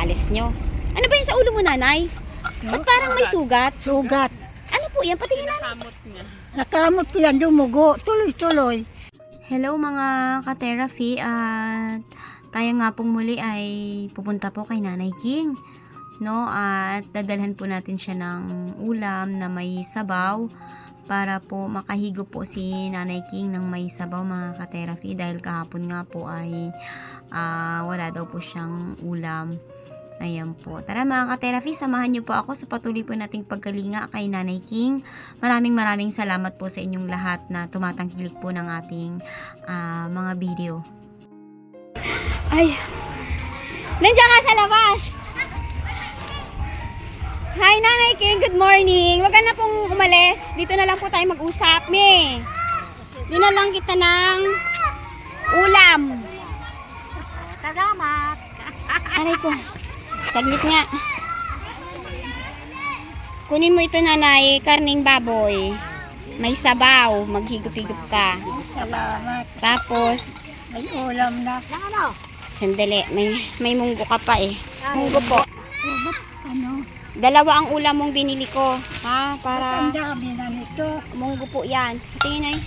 materialis nyo. Ano ba yun sa ulo mo, nanay? Ba't parang may sugat? Sugat. Ano po yan? Patingin na. Nakamot ko yan, dumugo. Tuloy-tuloy. Hello mga ka-therapy, at tayo nga pong muli ay pupunta po kay Nanay King, no? At dadalhan po natin siya ng ulam na may sabaw para po makahigo po si Nanay King ng may sabaw, mga ka-therapy, dahil kahapon nga po ay wala daw po siyang ulam. Ayan po. Tara mga ka-therapy, samahan niyo po ako sa patuloy po nating pagkalinga kay Nanay King. Maraming salamat po sa inyong lahat na tumatangkilik po ng ating mga video. Ay! Nandiyan ka sa labas! Hi Nanay King, good morning! Wag ka na pong umalis. Dito na lang po tayo mag-usap, me. Dinalang kita ng ulam. Salamat. Aray ko. Saglit nga. Kunin mo ito, nanay, karning baboy. May sabaw, maghigop-higop ka. Salamat. Tapos, May ulam na. Ano? sandali, may munggo ka pa eh. Munggo po. Ano? Dalawa ang ulam mong binili ko. Ha? Ang Para dami na nito. munggo po yan. Tingin ay.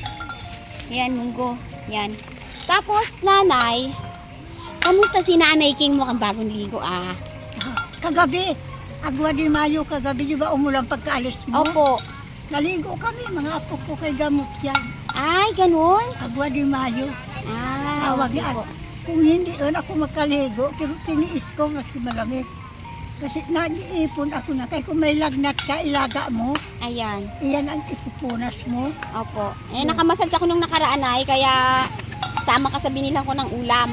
Yan, munggo. Yan. Tapos, nanay, kamusta si Nanay King mo ang bagong ligo Kagabi. Agwa di Mayo kagabi. Di ba umulang pagkaalis mo? Opo. Naligo kami. Mga apo ko kay gamot yan. Ay, ganun? Agwa di Mayo. Tawag okay yan. po. Kung hindi ako makaligo, pero tiniis ko kasi malamig. Kasi nag-iipon ako na. Kaya kung may lagnat ka, ilaga mo. Ayan. Iyan ang ipupunas mo. Opo. Eh, nakamassage ako nung nakaraan ay, kaya sama ka sa binilang ko ng ulam.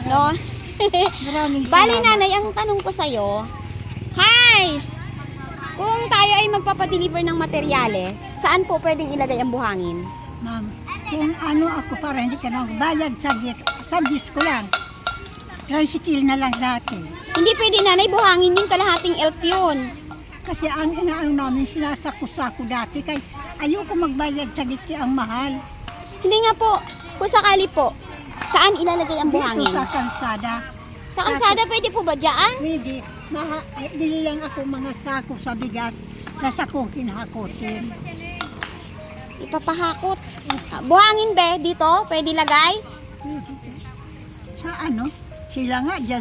No? Maraming Bali, salamat. nanay, ang tanong ko sa'yo, hi! Kung tayo ay magpapadeliver ng materyales, saan po pwedeng ilagay ang buhangin? Ma'am, kung ano ako para hindi ka nang bayad sa disco lang. Tricycle na lang dati. Hindi pwede, nanay, buhangin yun, kalahating elk yun. Kasi ang inaano namin sinasako-sako dati. Kaya ayoko magbayad sa gitki ang mahal. Hindi nga po, kung sakali po, saan ilalagay ang Dito buhangin? sa kalsada. Sa kalsada, pwede po ba dyan? Pwede. Bili lang ako mga sako sa bigas na sakukin hakutin. Ipapahakot. Buhangin be, dito, pwede lagay? Sa ano? Sila nga dyan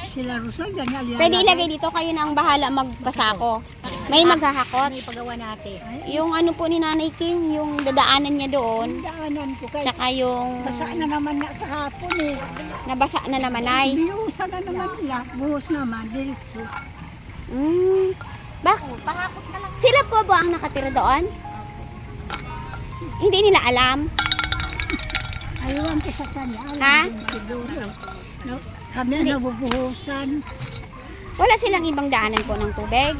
sila Rosal. Pwede ilagay dito, kayo na ang bahala magpasako. May maghahakot. May pagawa natin. Yung ano po ni Nanay King, yung dadaanan niya doon, Daanan ko kay tsaka yung basa na naman na kahapon eh. nabasa na naman ay. Binuhusan na naman nila. Buhos naman. Diretso. Sila po ba ang nakatira doon? Hindi nila alam. Ayawan ko sa kanya. Alam Ha? din siguro. No? Kami ang nabubuhusan. Wala silang ibang daanan po ng tubig.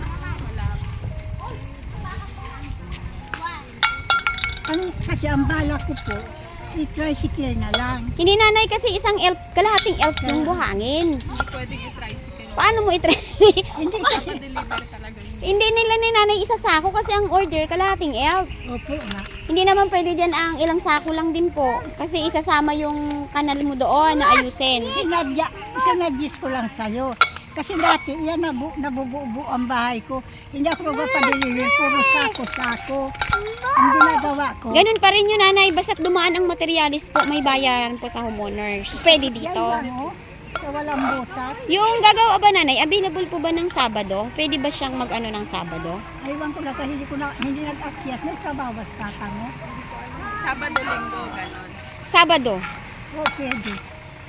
Kasi ang bala ko po, i-tricycle na lang. Hindi, nanay, kasi isang elf, kalahating elf yung buhangin. Paano mo Hindi kasi, Hindi nila ni nanay isasako kasi ang order kalahating elf. opo nga. Hindi naman pwede dyan ang ilang sako lang din po. Kasi isasama yung kanal mo doon na ayusin. Sinadyis ko lang sa'yo. Kasi dati, yan nabubuo ang bahay ko. Hindi ako magpapadeliver, puro sako-sako. Ang ginagawa ko. Ganun pa rin yun, nanay. Basta't dumaan ang materialis po, may bayaran po sa homeowners. Pwede Yan dito. lang, oh. Sa walang butas. Yung gagawa ba, nanay, available po ba ng Sabado? Pwede ba siyang mag-ano ng Sabado? Aywan ko lang, hindi nag-akyat. Nagkabawas kata mo. Sabado, Linggo, gano'n. Sabado. O, pwede.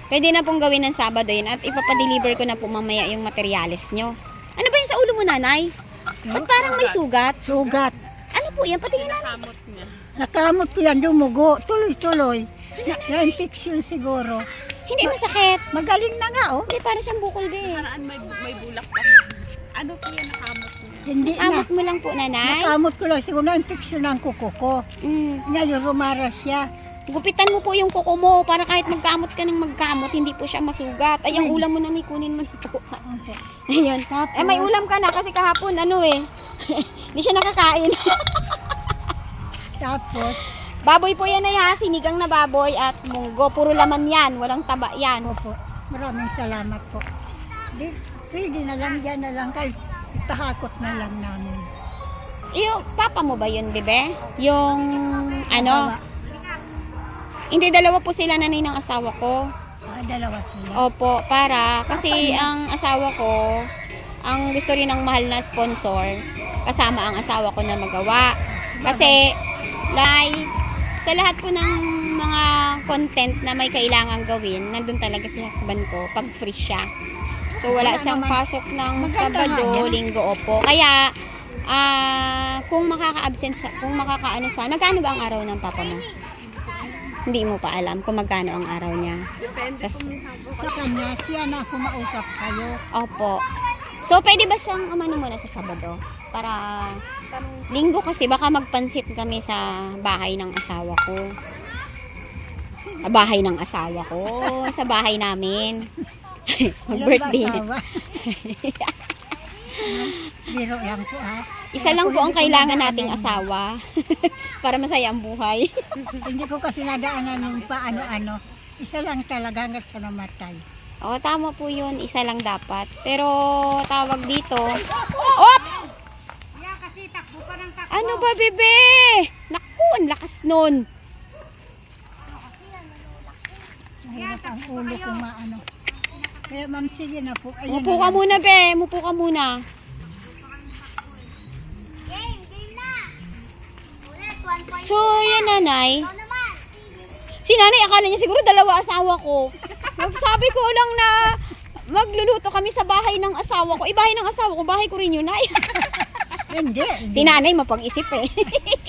Pwede na pong gawin ng Sabado yun at ipapadeliver ko na po mamaya yung materialis nyo. Ano ba yun sa ulo mo, nanay? Ba't parang may sugat? Sugat. Ano po yan? Patingin na. Kamot niya. Nakamot ko yan, dumugo. Tuloy-tuloy. Na-infection siguro. Hindi masakit. Magaling na nga, oh. Hindi, para siyang bukol din. Paraan may bulak pa. Ano po yan nakamot niya? Hindi na. Amot mo lang po, nanay. Nakamot ko lang siguro na-infection ang kuko ko. Ngayon, rumaras siya. Gupitan mo po yung kuko mo para kahit magkamot ka ng magkamot, hindi po siya masugat. Ay, ang ulam mo na, kunin mo na po. Ayun. Eh, may ulam ka na kasi kahapon, ano eh. Hindi siya nakakain. Tapos, Baboy po yan ay ha, sinigang na baboy at munggo. Puro laman yan, walang taba yan. opo, maraming salamat po. Di, Pwede na lang, dyan na lang kayo. Itahakot na lang namin. Yung papa mo ba yun, bebe? Yung ano? Asawa. Hindi, dalawa po sila nanay ng asawa ko. Dalawa sila. Opo, kasi ang asawa ko, ang gusto rin ng mahal na sponsor, kasama ang asawa ko na magawa. Kasi, sa lahat po ng mga content na may kailangan gawin, nandun talaga si husband ko, pag free siya. So, wala Wala siyang naman. pasok ng Maganda nga Sabado, yan. Linggo, opo. Kaya, kung makaka-absent, nagkano ba ang araw ng papa mo? Hindi mo pa alam kung magkano ang araw niya. Depende Tas- kung minsan po. Sa kanya, siya na ako mausap sa'yo. Opo. So, pwede ba siyang umano muna sa Sabado? Para Linggo kasi baka magpansit kami sa bahay ng asawa ko. Bahay ng asawa ko. Sa bahay namin. Mag-birthday. Ilang ba asawa? Biro lang po ha. Isa lang po ang kailangan nating asawa. Para masaya ang buhay. Hindi ko kasi nadaanan yung paano-ano. Isa lang talaga hanggat sa namatay. O, tama po yun. Isa lang dapat. Pero, tawag dito. Oops! Ano ba, bebe? Naku, ang lakas nun. Mahirap ang ulo kung maano. Kaya ma'am, sige na po. Ayun Mupo na ka lang. muna, be. Mupo ka muna. So, yan, nanay. Si nanay, akala niya siguro dalawa asawa ko. Sabi ko lang na magluluto kami sa bahay ng asawa ko. Bahay ng asawa ko, bahay ko rin yun, ay. Hindi. Si nanay, mapag-isip eh.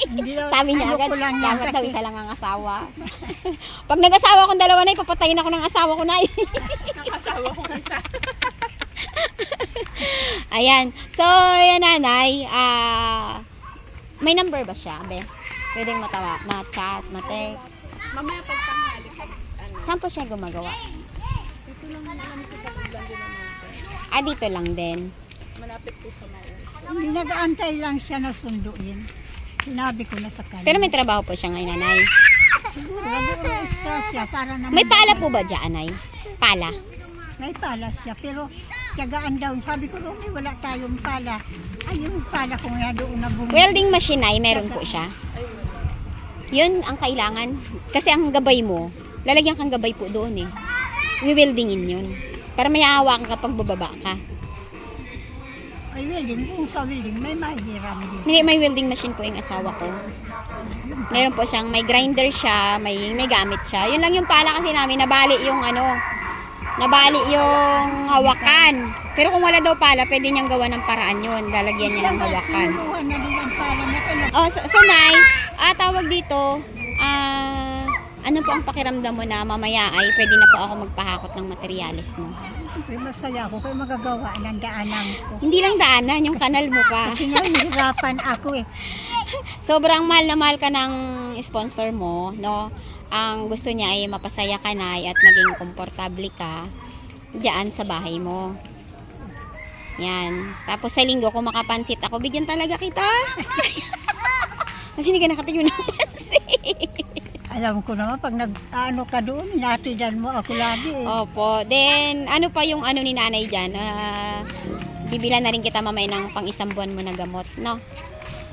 Hindi daw- Sabi niya ano agad, ko lang yan dapat daw kasi- isa lang ang asawa. Pag nag-asawa akong dalawa na, papatayin ako ng asawa ko na. Nakasawa kong isa. Ayan. So, yan nanay. May number ba siya, be? Pwedeng ma-chat, ma-text. Mamaya pagtanghali. Ano? Saan po siya gumagawa? Dito lang alam ko sa Buglan din naman. Dito lang din. Malapit po sa Mayon. Hindi nag-aantay lang siya na sunduin. Sinabi ko na sa kanya. Pero may trabaho po siya ngayon, nanay. Siguro, nag-uuro extra siya para naman. May pala po ba dyan, nanay? Pala? May pala siya, pero tiyagaan daw. Sabi ko, Romy, wala tayong pala. Ay, yung pala ko nga doon na bumili. Welding machine, ay meron po siya. Yun ang kailangan. Kasi ang gabay mo, lalagyan kang gabay po doon eh. I-weldingin yun. Para may hawakan kapag bababa ka. Ay, welding. Kung sa welding, may mahiram din. Hindi, may welding machine po yung asawa ko. Meron po siyang, may grinder siya, may gamit siya. Yun lang yung pala kasi namin, nabali yung hawakan. Pero kung wala daw pala, pwede niyang gawa ng paraan yun. Lalagyan niya ng hawakan. Kinuha na din ang pala na kaya. Oh, so Nay, tawag dito, ano po ang pakiramdam mo na mamaya ay pwede na po ako magpahakot ng materyales mo? Siyempre, masaya ako kaya magagawa ng daanan ko. Hindi lang daanan, yung kanal mo pa. Kasi nga, nahirapan ako eh. Sobrang mahal na mahal ka ng sponsor mo, no? Ang gusto niya ay mapasaya ka na at maging komportable ka diyan sa bahay mo. Yan. Tapos sa linggo, kung makapansit ako, bigyan talaga kita. Kasi hindi ka nakatiyo ng pansit. Alam ko naman, pag nag-ano ka doon, natidan mo ako lagi eh. Opo. Then, ano pa yung ano ni nanay dyan? Bibilan na rin kita mamaya ng pang isang buwan mo na gamot, no?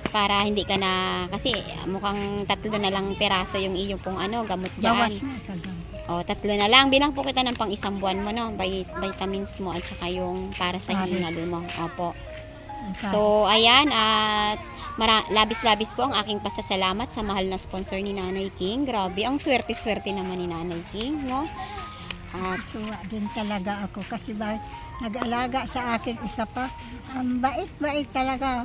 Para hindi ka na, kasi mukhang 3 na lang peraso yung iyong pong gamot Bawas dyan. na tagang. O, 3 na lang. Bilang po kita ng pang isang buwan mo, no? Vitamins mo at saka yung para sa Pare. hingal mo. Opo. So, ayan. At labis-labis po ang aking pasasalamat sa mahal na sponsor ni Nanay King. Grabe. Ang swerte-swerte naman ni Nanay King, no? At Tuwa din talaga ako kasi nag-alaga sa akin isa pa. Ang bait-bait talaga.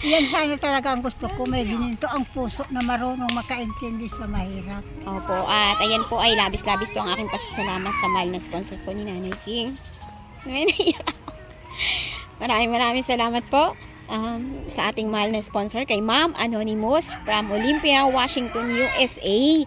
Yan sana talaga ang gusto ko. May gininto ang puso na marunong makaintindi sa mahirap. opo. At ayan po ay labis-labis po ang aking pasasalamat sa mahal na sponsor po ni Nanay King. Maraming salamat po sa ating mahal na sponsor kay Ma'am Anonymous from Olympia, Washington, USA.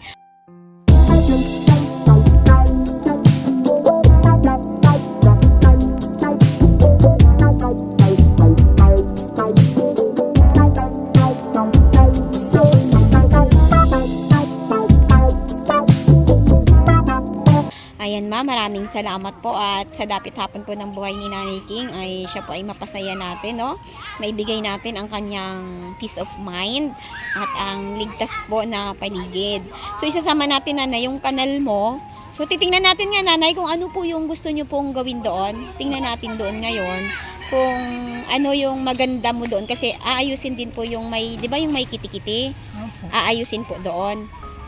Ayan problema. Maraming salamat po at sa dapit hapon po ng buhay ni Nanay King ay siya po ay mapasaya natin, no? Maibigay natin ang kanyang peace of mind at ang ligtas po na paligid. So isasama natin, Nanay, yung kanal mo. So titingnan natin nga, Nanay, kung ano po yung gusto nyo pong gawin doon. Tingnan natin doon ngayon kung ano yung maganda mo doon kasi aayusin din po yung may, 'di ba, yung may kitikiti. Opo. Aayusin po doon,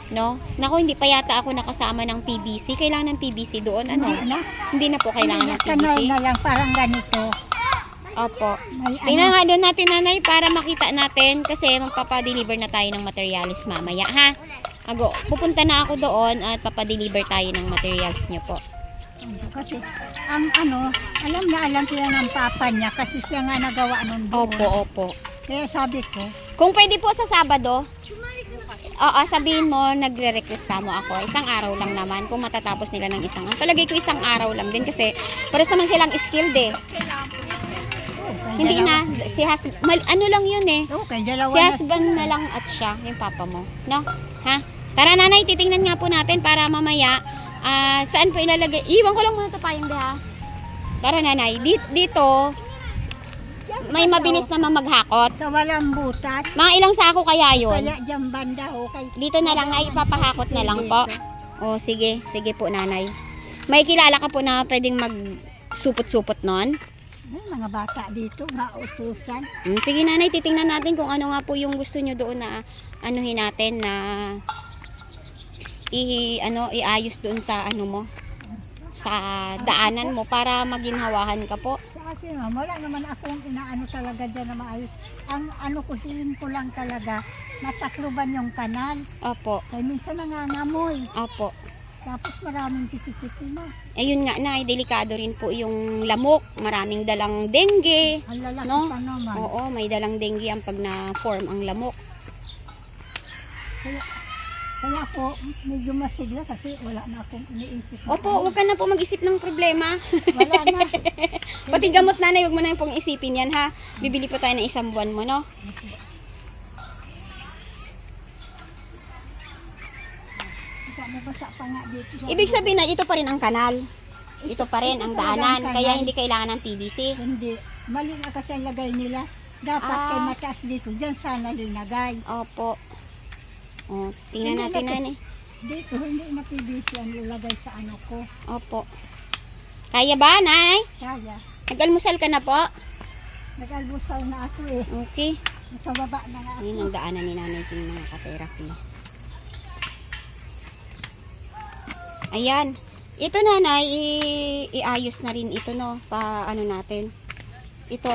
no? Naku, hindi pa yata ako nakasama ng PVC. Kailangan ng PVC doon, ano? Hindi na po kailangan ng Kanal PVC. na lang, parang ganito. Opo. May Tingnan nga doon natin, Nanay, para makita natin kasi magpapa-deliver na tayo ng materials mamaya, ha? Pupunta na ako doon at papadeliver tayo ng materials nyo po. Kasi ang alam na alam siya ng papa niya kasi siya nga nagawa nun doon. Opo, opo. Kaya sabi ko, Kung pwede po sa Sabado, oo, sabihin mo, nagre-request ka mo ako. Isang araw lang naman kung matatapos nila ng isang. Ang palagay ko isang araw lang din kasi pares naman silang skilled eh. Hindi na, si ano lang yun eh. Okay, dalawa Si na. husband na lang at siya, yung papa mo. No? Ha? Tara, Nanay, titingnan nga po natin para mamaya, saan po ilalagay? Iwan ko lang muna ito payong ha. Tara, Nanay, dito, may mabilis naman maghakot. Sa walang butas. Mga ilang sako kaya yun? Kaya dyan banda, okay. Dito na lang, Nay, ipapahakot na lang po. O, sige, sige po, Nanay. May kilala ka po na pwedeng mag-supot-supot nun? May mga bata dito, mautusan. Sige, Nanay, titingnan natin kung ano nga po yung gusto nyo doon na anuhin natin na iayos doon sa ano mo, sa daanan mo para maginhawahan ka po. Sa akin, wala naman akong inaano talaga dyan na maayos. Ang kusihin ko lang talaga, matakluban yung kanal. Opo, Kaya minsan nangangamoy. opo. Tapos maraming kiti-kiti na. Ayun nga, Nay, delikado rin po yung lamok. Maraming dalang dengue. Ang lalaki No? pa naman. Oo, may dalang dengue ang pag na-form ang lamok. Kaya po, medyo masigla kasi wala na akong iniisip. Opo, huwag ka na po mag-isip ng problema. Wala na. Pati gamot, Nanay, huwag mo na yung pong isipin yan, ha? Bibili po tayo ng isang buwan mo, no? Nabasa pa nga dito. Ibig sabihin na ito pa rin ang kanal. Ito pa rin ang daanan. Kaya hindi kailangan ng PVC. Hindi. Mali na kasi ang lagay nila. Dapat kay mataas dito. Diyan sana linagay. Opo. O, tingnan natin, Nanay. Dito, hindi na PVC ang ilagay sa ano ko. Opo. Kaya ba, Nay? Kaya, Nag-almusal ka na po? nag-almusal na ako eh. Okay. Sa baba na nga ako. Ayun ang daanan ni Nanay King mga ka-therapy. Ayan. Ito, Nanay, iayos na rin ito, no? Ano natin. Ito.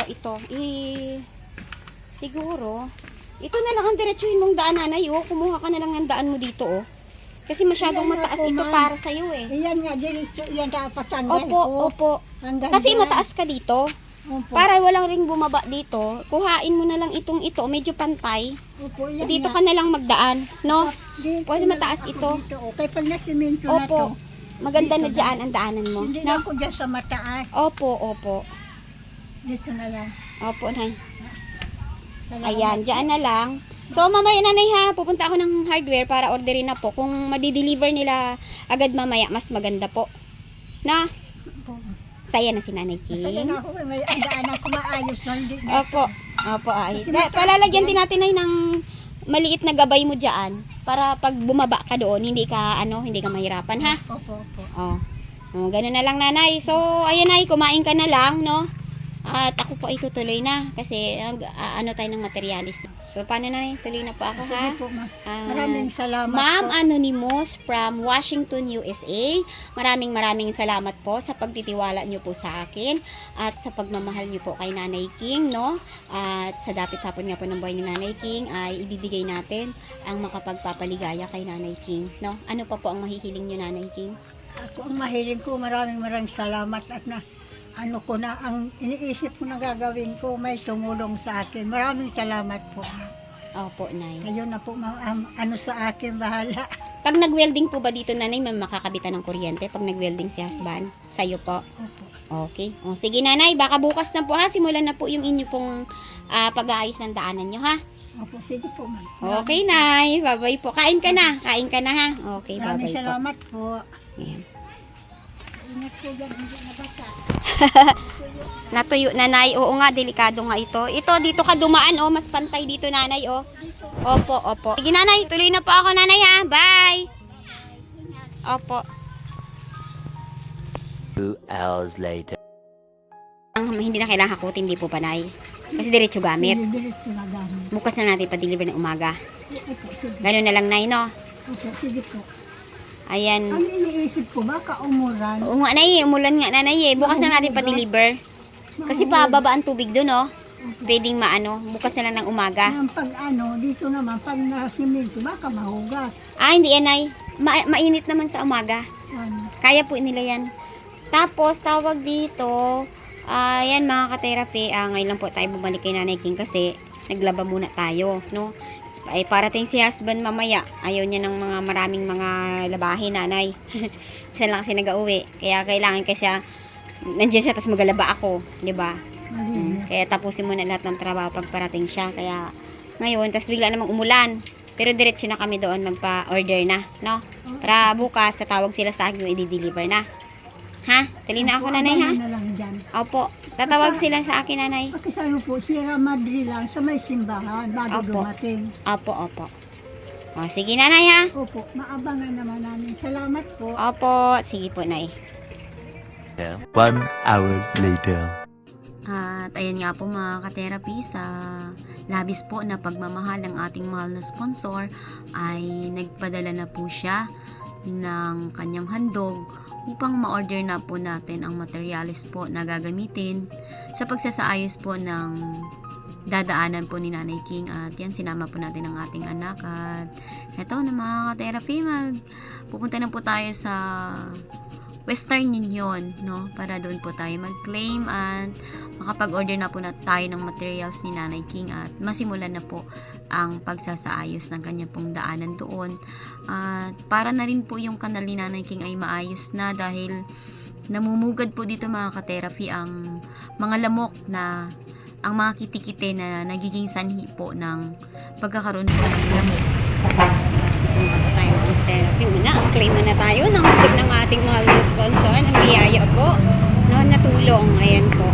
Siguro, ito na lang ang diretsuhin mong daan, Nanay, oh. Kumuha ka na lang ng daan mo dito, oh. Kasi masyadong Ayan, mataas ako, ito ma'am. para sa'yo, eh. Iyan nga, diretso. Iyan dapat tanggal Opo, ko. opo. Hanggang Kasi dyan. mataas ka dito. Opo. Para walang ring bumaba dito, kuhain mo na lang ito, medyo pantay. Opo, iyan Dito nga. ka na lang magdaan, no? Dito Kasi na mataas lang ako ito. Dito, okay, pag nasimento na to. Opo. Maganda na Dito dyan ang daanan mo. Hindi na No? ako dyan sa mataas. Opo. Dito na lang. Opo, Nay. Salamat. Ayan, dyan na lang. So, mamaya, Nanay, ha, pupunta ako ng hardware para orderin na po. Kung madi-deliver nila agad mamaya, mas maganda po. Na? Opo. Saya na si Nanay Masaya King. na ako. May andaan ako maayos na. Hindi na. Opo. Ay. Palalagyan din natin, Nay, ng maliit na gabay mo dyan para pag bumaba ka doon, hindi ka mahirapan, ha? Opo. Oh, ganun na lang, Nanay. So, ayan, Nay, kumain ka na lang, no? At ako po ay tutuloy na kasi tayo ng materialis. So, paano, Nay? Tuloy na po ako, ha? Sige po, ma'am. Ah, Maraming salamat Ma'am po. Anonymous from Washington, USA. Maraming salamat po sa pagtitiwala niyo po sa akin at sa pagmamahal niyo po kay Nanay King, no? At sa dapit hapon nga po ng buhay ni Nanay King ay ibibigay natin ang makapagpapaligaya kay Nanay King, no? Ano pa po ang mahihiling niyo, Nanay King? Ako ang mahiling ko. Maraming salamat at ang iniisip ko na gagawin ko may tumulong sa akin. Maraming salamat po. Opo, Nay. Kayo na po sa akin bahala. Pag nag-welding po ba dito, Nanay, may makakabitan ng kuryente pag nag-welding si husband? Sa'yo po? Opo. Okay. O, sige, Nanay, baka bukas na po, ha? Simulan na po yung inyo pong pag-aayos ng daanan nyo, ha? Opo, sige po, ma'am. Okay, Nay. Bye-bye po. Kain ka na, ha? Okay, Maraming bye-bye po. salamat po. Ayan. po dyan, hindi nabasa. Natuyo, nanay. Oo nga, delikado nga ito. Ito, dito ka dumaan, oh. Mas pantay dito, nanay, oh. Opo, opo. Sige, nanay. Tuloy na po ako, nanay, ha. Bye. Opo. 2 hours later. Hindi na kailangan hakutin, hindi po panay. Kasi diretso gamit. Hindi diretso na gamit. Bukas na natin pa-deliver ng umaga. Opo, sige. Ganun na lang, nay, no? Opo, sige po. Ayan. Ang iniisip ko, baka umuran. Oo nga, nay. Umulan nga, nanay, eh. Bukas na natin pa-deliver. Kasi pababa ang tubig doon, oh. Pwedeng maano. Bukas na lang ng umaga. Ang pag ano, dito naman, pag nasiminto, baka mahugas. Ah, hindi yan, nay. Mainit naman sa umaga. Sana. Kaya po nila yan. Tapos, tawag dito, yan mga ka-therapy, ngayon lang po tayo bumalik kay Nanay King kasi naglaba muna tayo, no? Ay, parating si husband mamaya. Ayaw niya ng mga maraming mga labahin, nanay. Isa lang kasi nag-uwi. Kaya kailangan kasi nandiyan siya, tapos magalaba ako, di ba? Malinis. Kaya tapusin muna lahat ng trabaho pag parating siya. Kaya ngayon, tapos bigla namang umulan. Pero diretso na kami doon magpa-order na, no? Para bukas, tatawag sila sa akin yung i-deliver na. Ha? Tali na ako, nanay, ha? Abangan na lang dyan. Opo. Tatawag sila sa akin, nanay. Pakisayo po, Sierra Madre lang sa may simbahan bago Opo. dumating. Opo, opo. O, sige, nanay, ha? Opo, maabangan naman namin. Salamat po. Opo. Sige po, nay. 1 hour later. At ayan nga po mga ka-therapy, sa labis po na pagmamahal ng ating mahal na sponsor ay nagpadala na po siya ng kanyang handog upang ma-order na po natin ang materialis po na gagamitin sa pagsasaayos po ng dadaanan po ni Nanay King. At yan, sinama po natin ang ating anak. At eto na mga ka-therapy, pupunta na po tayo sa Western Union, no? Para doon po tayo mag-claim at makapag-order na po na tayo ng materials ni Nanay King at masimulan na po ang pagsasaayos ng kanya pong daanan doon. At para na rin po yung kanal ni Nanay King ay maayos na dahil namumugad po dito mga ka-therapy ang mga lamok na ang mga kitikite na nagiging sanhi po ng pagkakaroon po ng lamok. Tayo ng therapy muna. Claim na tayo ng hapit ng ating mahal na sponsor ng biyaya po, no, natulong. Ayan po.